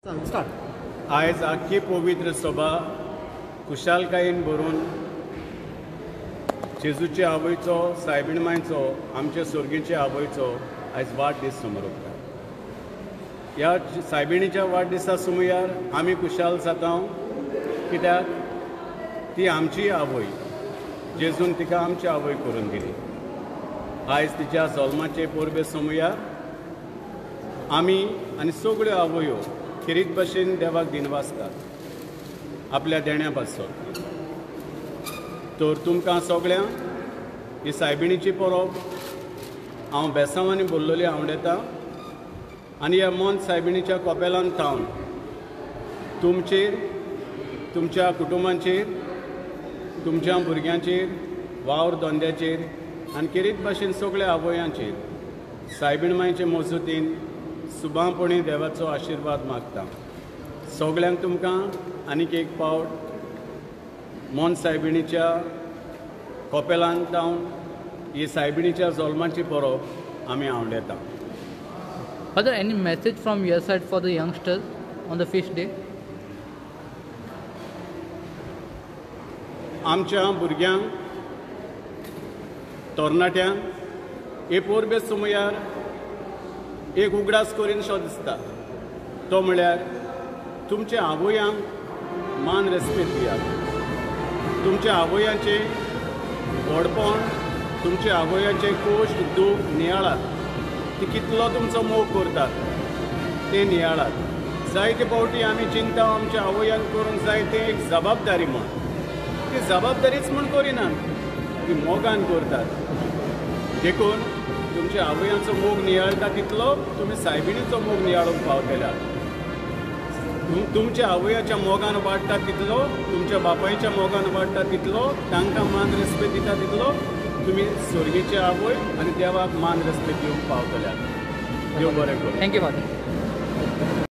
Start. आयज आख्खी पवित्र सभा खुशालकायेन भरून जेजूचे आवयचो सायबीण मांयचो आमच्या सोर्गीचे आवयचो आयज वाडदीस समोर उरता। ह्या सायबिणीच्या वाडदिसा सुमयार आमी खुशाल जाता कित्याक ती आमची आवय, जेजून तिका आमची आवय करून दिली। आयज तिच्या जल्माचे परबे सुमयार आमी आनी सगळ्यो आवयो खिरीत भशेन देवाक दिनवासतात आपल्या देण्या पासत। तर तुमकां सगळ्यांक ही सायबिणीची परब हांव बेसांवांनी बोल्लोली आवडटा आनी ह्या मोंत सायबिणीच्या कोपेलान थावन तुमचेर, तुमच्या कुटुंबांचेर, तुमच्या भुरग्यांचेर, वावर धंद्याचेर आनी खिरीत भशेन सगळ्या आवयांचेर सायबीण मांयचे मजतीन सुभापणी देवाचो आशिर्वाद मागता। सगळ्यांक तुमकां आनीक एक पावट मोंत सायबिणीच्या कोपेलान थावन ही सायबिणीच्या जल्माची परब आमी आवडटा। Father, any message from your side for the youngsters on the feast day? आमच्या भुरग्यांक, तरणाट्यांक हे परबे सुमयार एक उगडास करीन सो दिसता, तो म्हळ्यार तुमच्या आवयांक मान रेस्पेद दियात। तुमच्या आवयांचे व्हडपण, तुमच्या आवयांचे कश्ट दूख नियाळात। ती कितलो तुमचो मोग करतात ते नियाळात। जायते फावटी आमी चिंता आमच्या आवयांक करूंक जाय ते एक जबाबदारी म्हण, ती जबाबदारीच म्हण करिनात, ती मोगान करतात। देखून तुमच्या आवयांचो मोग नियाळटा तितलो तुमी सायबिणीचो मोग नियाळूंक पावतल्यात। तुमच्या आवयाच्या मोगान वाडटा तितलो, तुमच्या बापायच्या मोगान वाडटा तितलो, तांकां मान रेस्पेद दिता तितलो तुमी सोर्गीचे आवय आनी देवाक मान रेस्पेद दिवंक पावतल्यात। देव बरें करूं। Thank you father.